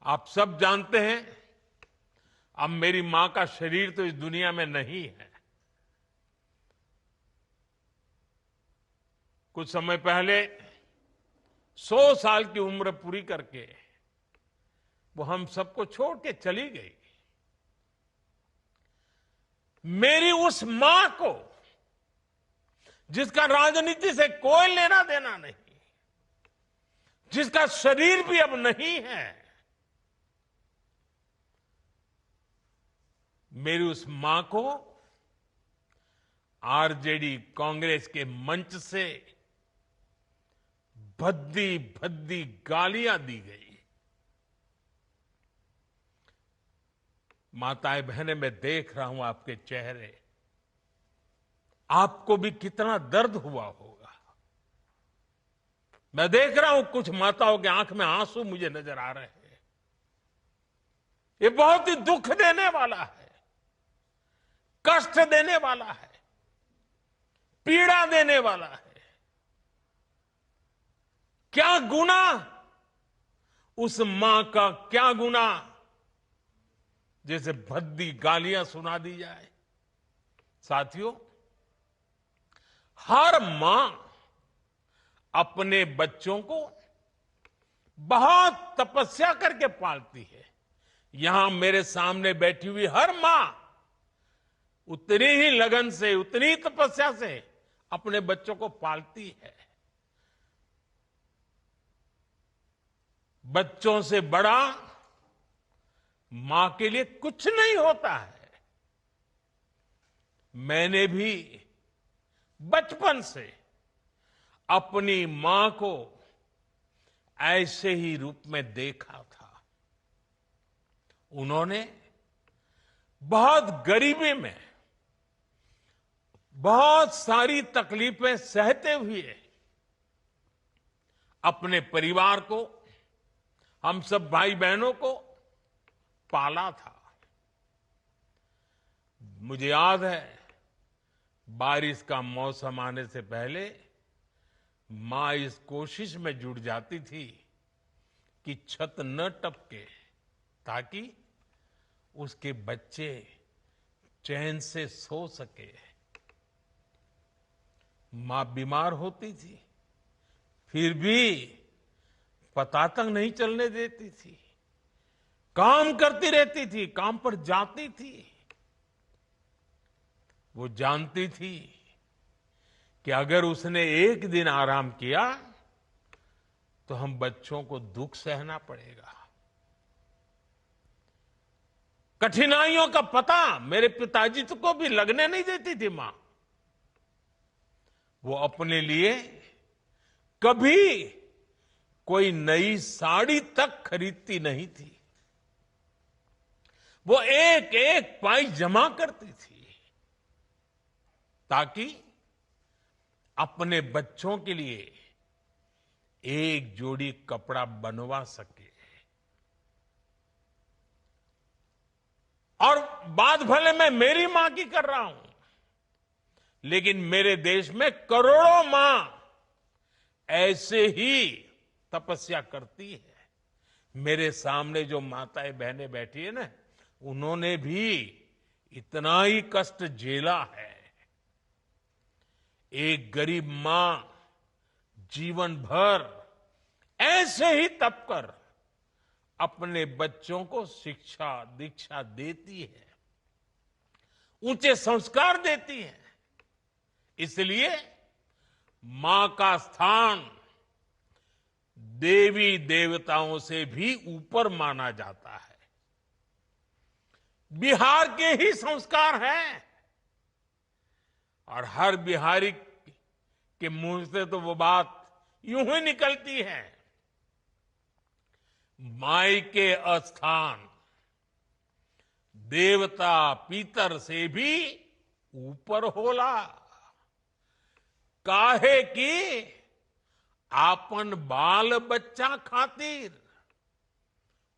आप सब जानते हैं, अब मेरी मां का शरीर तो इस दुनिया में नहीं है। कुछ समय पहले 100 साल की उम्र पूरी करके वो हम सबको छोड़ के चली गई। मेरी उस मां को, जिसका राजनीति से कोई लेना देना नहीं, जिसका शरीर भी अब नहीं है, मेरी उस मां को आरजेडी कांग्रेस के मंच से भद्दी भद्दी गालियां दी गई। माताएं बहनें, मैं देख रहा हूं आपके चेहरे, आपको भी कितना दर्द हुआ होगा। मैं देख रहा हूं कुछ माताओं के आंख में आंसू मुझे नजर आ रहे हैं। ये बहुत ही दुख देने वाला है, कष्ट देने वाला है, पीड़ा देने वाला है। क्या गुनाह, उस मां का क्या गुनाह जैसे भद्दी गालियां सुना दी जाए। साथियों, हर मां अपने बच्चों को बहुत तपस्या करके पालती है। यहां मेरे सामने बैठी हुई हर मां उतनी ही लगन से, उतनी ही तपस्या से अपने बच्चों को पालती है। बच्चों से बड़ा मां के लिए कुछ नहीं होता है। मैंने भी बचपन से अपनी मां को ऐसे ही रूप में देखा था। उन्होंने बहुत गरीबी में बहुत सारी तकलीफें सहते हुए अपने परिवार को, हम सब भाई बहनों को पाला था। मुझे याद है, बारिश का मौसम आने से पहले मां इस कोशिश में जुट जाती थी कि छत न टपके, ताकि उसके बच्चे चैन से सो सके। मां बीमार होती थी, फिर भी पता तक नहीं चलने देती थी, काम करती रहती थी, काम पर जाती थी। वो जानती थी कि अगर उसने एक दिन आराम किया तो हम बच्चों को दुख सहना पड़ेगा। कठिनाइयों का पता मेरे पिताजी को भी लगने नहीं देती थी मां। वो अपने लिए कभी कोई नई साड़ी तक खरीदती नहीं थी। वो एक एक पाई जमा करती थी ताकि अपने बच्चों के लिए एक जोड़ी कपड़ा बनवा सके। और बात भले मैं मेरी मां की कर रहा हूं, लेकिन मेरे देश में करोड़ों मां ऐसे ही तपस्या करती है। मेरे सामने जो माताएं बहनें बैठी है ना, उन्होंने भी इतना ही कष्ट झेला है। एक गरीब मां जीवन भर ऐसे ही तप कर अपने बच्चों को शिक्षा दीक्षा देती है, ऊंचे संस्कार देती है। इसलिए मां का स्थान देवी देवताओं से भी ऊपर माना जाता है। बिहार के ही संस्कार हैं, और हर बिहारी के मुंह से तो वो बात यूं ही निकलती है, माई के स्थान देवता पितर से भी ऊपर होला। काहे कि आपन बाल बच्चा खातिर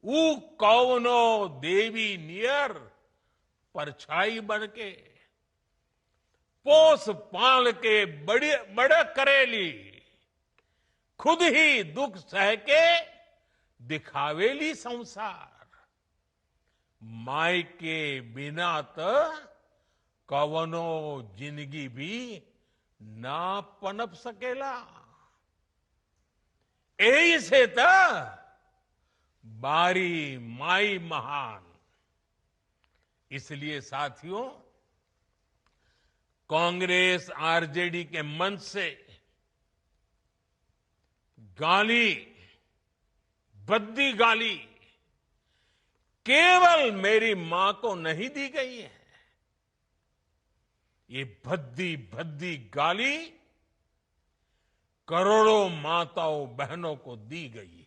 ऊ कौनो देवी नियर परछाई बनके पोस पाल के बड़े करेली, खुद ही दुख सह के दिखावेली संसार माई के बिना त कवनो जिंदगी भी ना पनप सकेला। एही से त बारी माई महान। इसलिए साथियों, कांग्रेस आरजेडी के मंच से गाली, भद्दी गाली केवल मेरी मां को नहीं दी गई है, ये भद्दी भद्दी गाली करोड़ों माताओं बहनों को दी गई है।